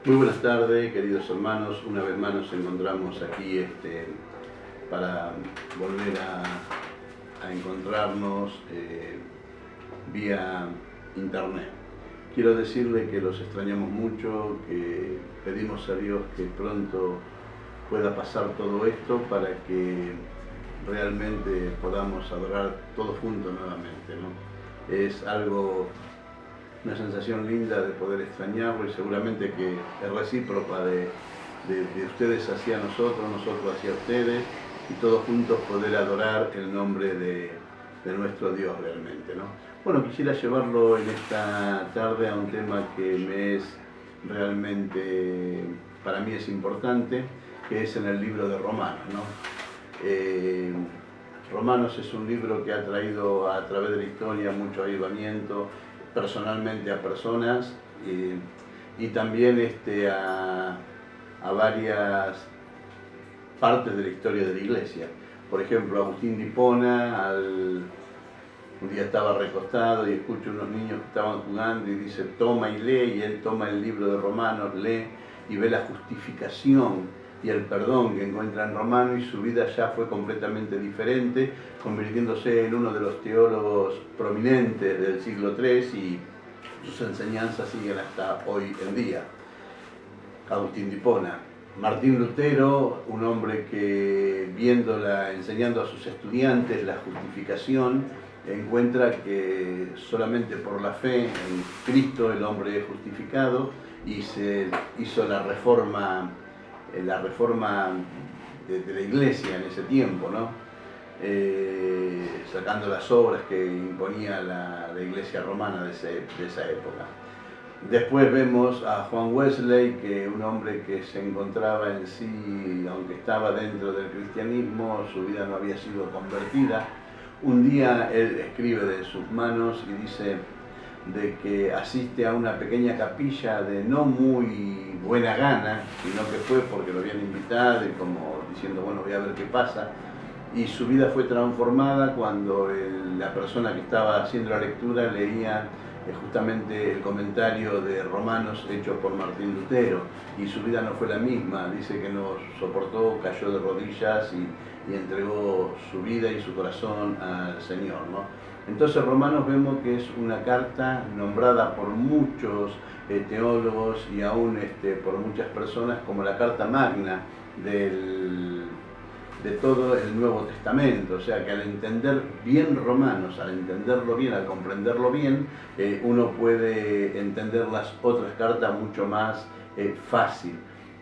Muy buenas tardes, queridos hermanos. Una vez más nos encontramos aquí para volver a encontrarnos vía internet. Quiero decirle que los extrañamos mucho, que pedimos a Dios que pronto pueda pasar todo esto para que realmente podamos adorar todos juntos nuevamente, ¿no? Es algo, una sensación linda de poder extrañarlo, y seguramente que es recíproca de ustedes hacia nosotros, nosotros hacia ustedes, y todos juntos poder adorar el nombre de nuestro Dios realmente, ¿no? Bueno, quisiera llevarlo en esta tarde a un tema que me es realmente, para mí es importante, que es en el libro de Romanos, ¿no? Romanos es un libro que ha traído a través de la historia mucho avivamiento, personalmente a personas y también a varias partes de la historia de la iglesia. Por ejemplo, Agustín de Hipona, un día estaba recostado y escucha unos niños que estaban jugando y dice toma y lee, y él toma el libro de Romanos, lee y ve la justificación y el perdón que encuentra en Romanos, y su vida ya fue completamente diferente, convirtiéndose en uno de los teólogos prominentes del siglo III, y sus enseñanzas siguen hasta hoy en día. Agustín de Hipona. Martín Lutero, un hombre que enseñando a sus estudiantes la justificación, encuentra que solamente por la fe en Cristo el hombre es justificado, y se hizo la reforma de la iglesia en ese tiempo, ¿no? Sacando las obras que imponía la iglesia romana de esa época. Después vemos a Juan Wesley, que un hombre que se encontraba en sí, aunque estaba dentro del cristianismo, su vida no había sido convertida. Un día él escribe de sus manos y dice de que asiste a una pequeña capilla de no muy buena gana, sino que fue porque lo habían invitado y como diciendo, bueno, voy a ver qué pasa. Y su vida fue transformada cuando la persona que estaba haciendo la lectura leía justamente el comentario de Romanos hecho por Martín Lutero, y su vida no fue la misma. Dice que no soportó, cayó de rodillas y entregó su vida y su corazón al Señor, ¿no? Entonces Romanos vemos que es una carta nombrada por muchos teólogos y aún por muchas personas como la carta magna de todo el Nuevo Testamento. O sea que al entender bien Romanos, al entenderlo bien, al comprenderlo bien, uno puede entender las otras cartas mucho más fácil.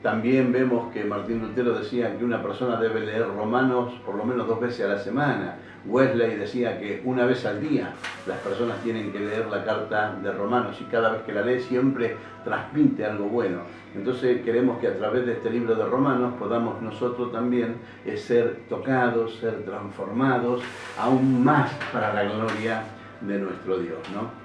También vemos que Martín Lutero decía que una persona debe leer Romanos por lo menos 2 veces a la semana. Wesley decía que una vez al día las personas tienen que leer la carta de Romanos, y cada vez que la lee siempre transmite algo bueno. Entonces queremos que a través de este libro de Romanos podamos nosotros también ser tocados, ser transformados aún más para la gloria de nuestro Dios, ¿no?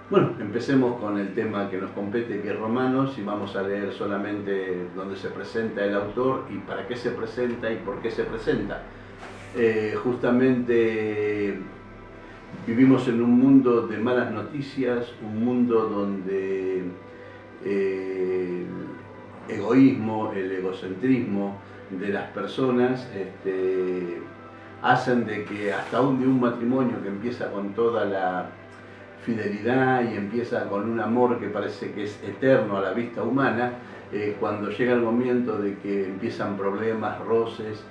Bueno, empecemos con el tema que nos compete, que es Romanos, y vamos a leer solamente donde se presenta el autor y para qué se presenta y por qué se presenta. Justamente vivimos en un mundo de malas noticias, un mundo donde el egoísmo, el egocentrismo de las personas hacen de que hasta de un matrimonio que empieza con toda la fidelidad y empieza con un amor que parece que es eterno a la vista humana, cuando llega el momento de que empiezan problemas, roces,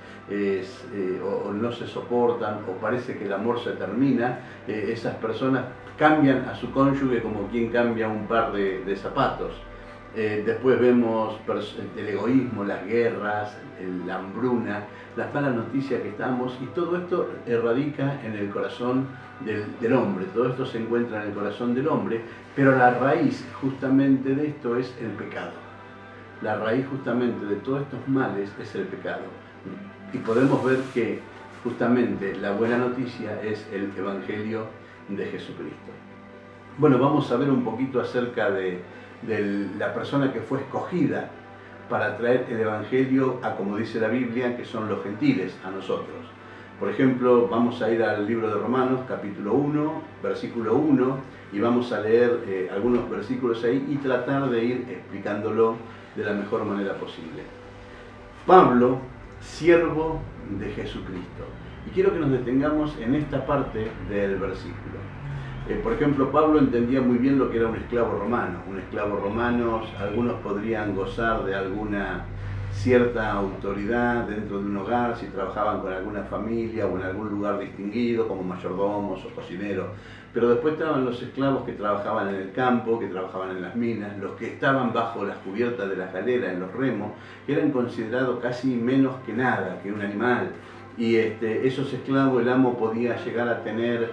o no se soportan, o parece que el amor se termina, esas personas cambian a su cónyuge como quien cambia un par de zapatos. Después vemos el egoísmo, las guerras, la hambruna, las malas noticias que estamos, y todo esto radica en el corazón del hombre. Todo esto se encuentra en el corazón del hombre, pero la raíz justamente de esto es el pecado. La raíz justamente de todos estos males es el pecado. Y podemos ver que justamente la buena noticia es el Evangelio de Jesucristo. Bueno, vamos a ver un poquito acerca de la persona que fue escogida para traer el Evangelio a, como dice la Biblia, que son los gentiles, a nosotros. Por ejemplo, vamos a ir al libro de Romanos, capítulo 1, versículo 1, y vamos a leer algunos versículos ahí y tratar de ir explicándolo de la mejor manera posible. Pablo, siervo de Jesucristo. Y quiero que nos detengamos en esta parte del versículo. Por ejemplo, Pablo entendía muy bien lo que era un esclavo romano. Un esclavo romano, algunos podrían gozar de alguna cierta autoridad dentro de un hogar si trabajaban con alguna familia o en algún lugar distinguido como mayordomos o cocineros, pero después estaban los esclavos que trabajaban en el campo, que trabajaban en las minas, los que estaban bajo las cubiertas de las galeras, en los remos, que eran considerados casi menos que nada, que un animal. Y esos esclavos el amo podía llegar a tener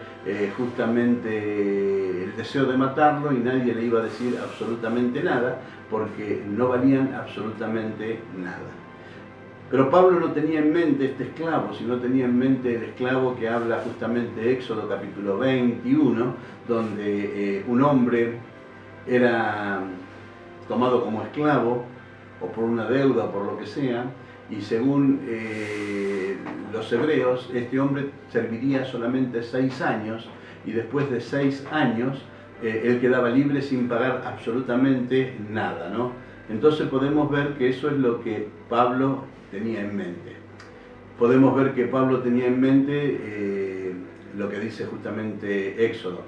justamente el deseo de matarlo y nadie le iba a decir absolutamente nada porque no valían absolutamente nada. Pero Pablo no tenía en mente este esclavo, sino tenía en mente el esclavo que habla justamente Éxodo capítulo 21, donde un hombre era tomado como esclavo o por una deuda o por lo que sea, y según los hebreos, este hombre serviría solamente 6 años y después de 6 años él quedaba libre sin pagar absolutamente nada, ¿no? Entonces podemos ver que eso es lo que Pablo tenía en mente. Podemos ver que Pablo tenía en mente lo que dice justamente Éxodo.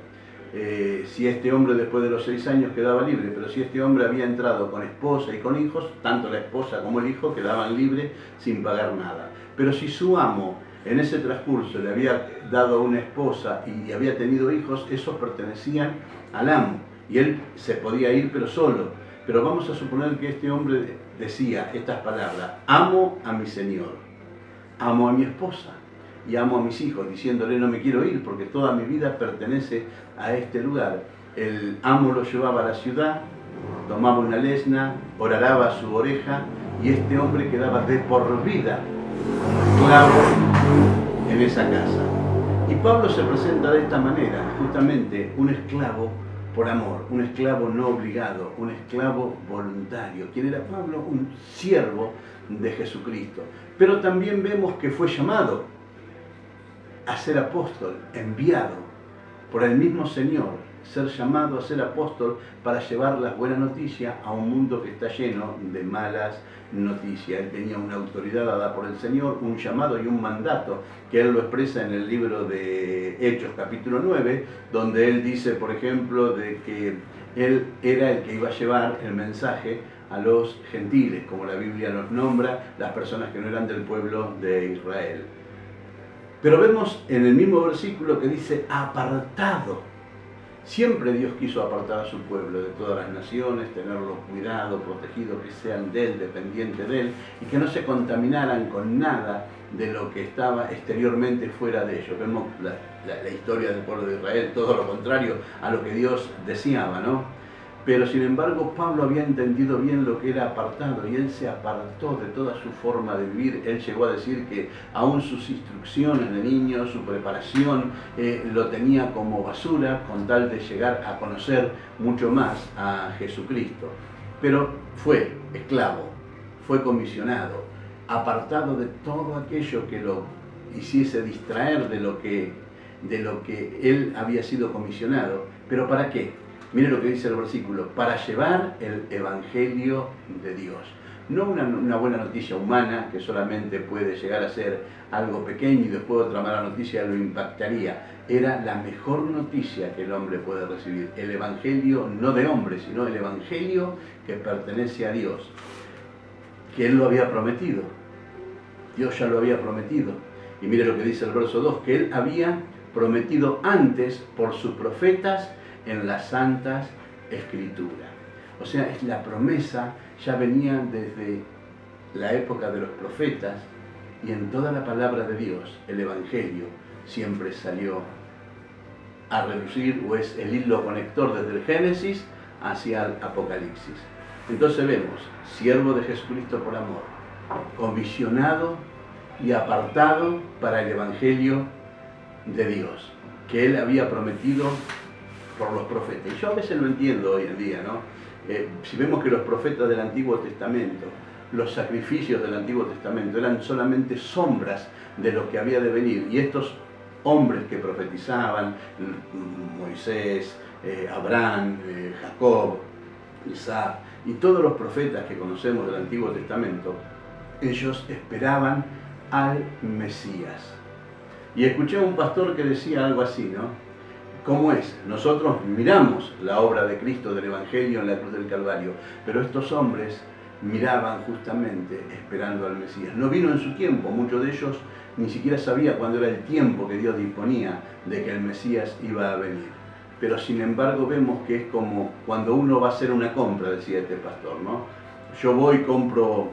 Si este hombre después de los 6 años quedaba libre, pero si este hombre había entrado con esposa y con hijos, tanto la esposa como el hijo quedaban libres sin pagar nada. Pero si su amo en ese transcurso le había dado una esposa y había tenido hijos, esos pertenecían al amo y él se podía ir pero solo. Pero vamos a suponer que este hombre decía estas palabras: amo a mi señor, amo a mi esposa y amo a mis hijos, diciéndole no me quiero ir porque toda mi vida pertenece a este lugar. El amo lo llevaba a la ciudad, tomaba una lesna, horaraba su oreja y este hombre quedaba de por vida esclavo en esa casa. Y Pablo se presenta de esta manera, justamente un esclavo por amor, un esclavo no obligado, un esclavo voluntario. ¿Quién era Pablo? Un siervo de Jesucristo. Pero también vemos que fue llamado a ser apóstol, enviado por el mismo Señor, ser llamado a ser apóstol para llevar las buenas noticias a un mundo que está lleno de malas noticias. Él tenía una autoridad dada por el Señor, un llamado y un mandato, que él lo expresa en el libro de Hechos capítulo 9, donde él dice, por ejemplo, de que él era el que iba a llevar el mensaje a los gentiles, como la Biblia nos nombra, las personas que no eran del pueblo de Israel. Pero vemos en el mismo versículo que dice apartado. Siempre Dios quiso apartar a su pueblo de todas las naciones, tenerlos cuidado, protegidos, que sean de Él, dependientes de Él, y que no se contaminaran con nada de lo que estaba exteriormente fuera de ellos. Vemos la historia del pueblo de Israel, todo lo contrario a lo que Dios deseaba, ¿no? Pero sin embargo Pablo había entendido bien lo que era apartado y él se apartó de toda su forma de vivir. Él llegó a decir que aún sus instrucciones de niño, su preparación, lo tenía como basura con tal de llegar a conocer mucho más a Jesucristo. Pero fue esclavo, fue comisionado, apartado de todo aquello que lo hiciese distraer de lo que él había sido comisionado. ¿Pero para qué? Mire lo que dice el versículo: para llevar el Evangelio de Dios. No una buena noticia humana que solamente puede llegar a ser algo pequeño y después otra mala noticia lo impactaría. Era la mejor noticia que el hombre puede recibir. El Evangelio no de hombre, sino el Evangelio que pertenece a Dios. Que Él lo había prometido. Dios ya lo había prometido. Y mire lo que dice el verso 2, que Él había prometido antes por sus profetas en las Santas Escrituras. O sea, la promesa ya venía desde la época de los profetas y en toda la palabra de Dios, el Evangelio siempre salió a relucir o es el hilo conector desde el Génesis hacia el Apocalipsis. Entonces vemos, siervo de Jesucristo por amor, comisionado y apartado para el Evangelio de Dios, que Él había prometido por los profetas. Y yo a veces lo entiendo hoy en día, ¿no? Si vemos que los profetas del Antiguo Testamento los sacrificios del Antiguo Testamento, eran solamente sombras de lo que había de venir. Y estos hombres que profetizaban, Moisés, Abraham, Jacob, Isaac y todos los profetas que conocemos del Antiguo Testamento, ellos esperaban al Mesías. Y escuché a un pastor que decía algo así, ¿no? ¿Cómo es? Nosotros miramos la obra de Cristo del Evangelio en la cruz del Calvario, pero estos hombres miraban justamente esperando al Mesías. No vino en su tiempo, muchos de ellos ni siquiera sabía cuándo era el tiempo que Dios disponía de que el Mesías iba a venir. Pero sin embargo vemos que es como cuando uno va a hacer una compra, decía este pastor, ¿no? Yo voy, compro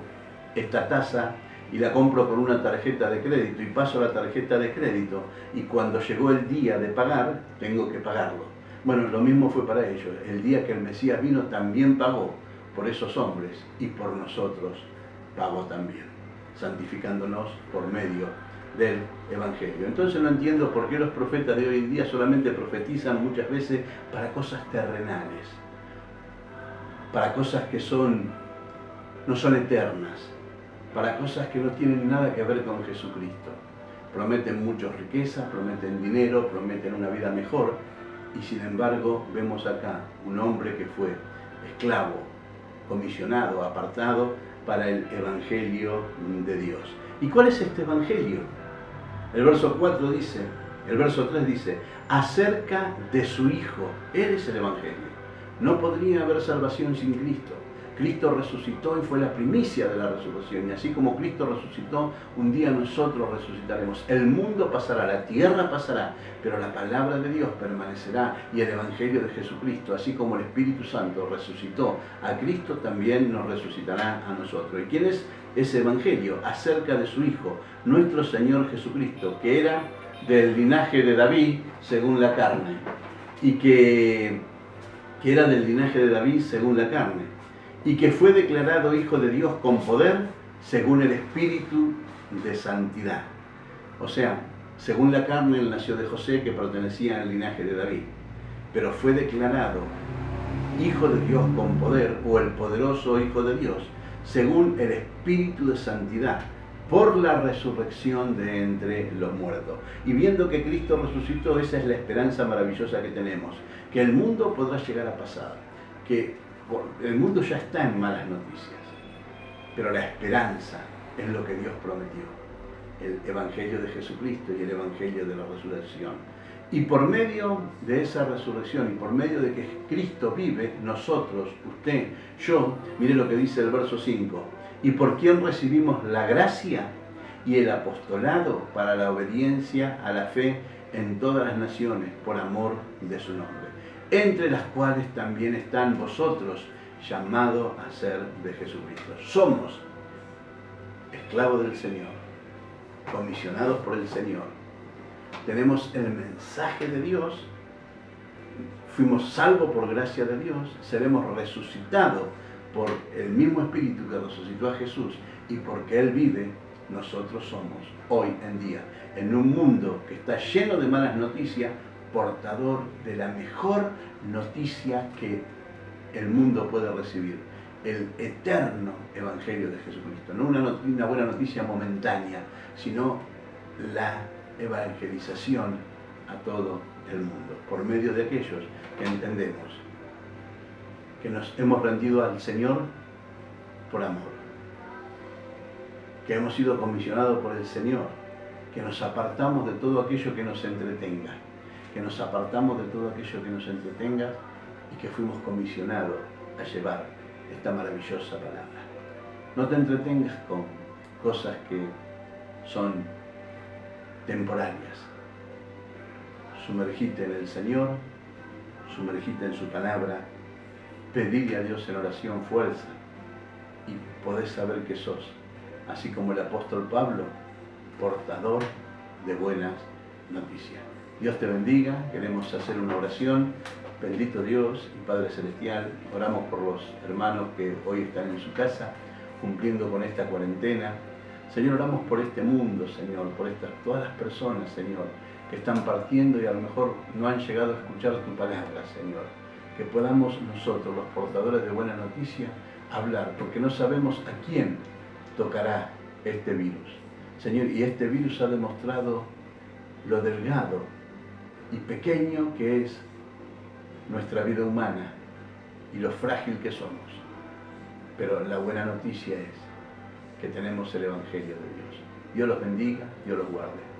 esta taza y la compro con una tarjeta de crédito y paso la tarjeta de crédito y cuando llegó el día de pagar, tengo que pagarlo. Bueno, lo mismo fue para ellos. El día que el Mesías vino también pagó por esos hombres y por nosotros pagó también, santificándonos por medio del Evangelio. Entonces no entiendo por qué los profetas de hoy en día solamente profetizan muchas veces para cosas terrenales, para cosas que no son eternas, para cosas que no tienen nada que ver con Jesucristo. Prometen muchas riquezas, prometen dinero, prometen una vida mejor, y sin embargo vemos acá un hombre que fue esclavo, comisionado, apartado para el Evangelio de Dios. ¿Y cuál es este Evangelio? El verso 4 dice, el verso 3 dice, acerca de su Hijo. Él es el Evangelio. No podría haber salvación sin Cristo. Cristo resucitó y fue la primicia de la resurrección. Y así como Cristo resucitó, un día nosotros resucitaremos. El mundo pasará, la tierra pasará, pero la palabra de Dios permanecerá y el Evangelio de Jesucristo, así como el Espíritu Santo resucitó a Cristo, también nos resucitará a nosotros. ¿Y quién es ese Evangelio? Acerca de su Hijo, nuestro Señor Jesucristo, que era del linaje de David según la carne, y que era del linaje de David según la carne, y que fue declarado Hijo de Dios con poder según el Espíritu de santidad. O sea, según la carne él nació de José, que pertenecía al linaje de David, pero fue declarado Hijo de Dios con poder, o el poderoso Hijo de Dios, según el Espíritu de santidad, por la resurrección de entre los muertos. Y viendo que Cristo resucitó, esa es la esperanza maravillosa que tenemos, que el mundo podrá llegar a pasar, que el mundo ya está en malas noticias, pero la esperanza es lo que Dios prometió, el Evangelio de Jesucristo y el Evangelio de la resurrección. Y por medio de esa resurrección y por medio de que Cristo vive, nosotros, usted, yo, mire lo que dice el verso 5, y por quien recibimos la gracia y el apostolado para la obediencia a la fe en todas las naciones por amor de su nombre, entre las cuales también están vosotros, llamados a ser de Jesucristo. Somos esclavos del Señor, comisionados por el Señor. Tenemos el mensaje de Dios, fuimos salvos por gracia de Dios, seremos resucitados por el mismo Espíritu que resucitó a Jesús, y porque Él vive, nosotros somos hoy en día, en un mundo que está lleno de malas noticias, portador de la mejor noticia que el mundo puede recibir, el eterno Evangelio de Jesucristo. No una buena noticia momentánea, sino la evangelización a todo el mundo, por medio de aquellos que entendemos que nos hemos rendido al Señor por amor, que hemos sido comisionados por el Señor, que nos apartamos de todo aquello que nos entretenga, que nos apartamos de todo aquello que nos entretenga y que fuimos comisionados a llevar esta maravillosa palabra. No te entretengas con cosas que son temporarias. Sumergite en el Señor, sumergite en su palabra, pedile a Dios en oración fuerza y podés saber que sos, así como el apóstol Pablo, portador de buenas noticias. Dios te bendiga, queremos hacer una oración. Bendito Dios y Padre Celestial, oramos por los hermanos que hoy están en su casa, cumpliendo con esta cuarentena. Señor, oramos por este mundo, Señor, por todas las personas, Señor, que están partiendo y a lo mejor no han llegado a escuchar tu palabra, Señor. que podamos nosotros, los portadores de buena noticia, hablar, porque no sabemos a quién tocará este virus. Señor, y este virus ha demostrado lo delgado y pequeño que es nuestra vida humana y lo frágil que somos. Pero la buena noticia es que tenemos el Evangelio de Dios. Dios los bendiga, Dios los guarde.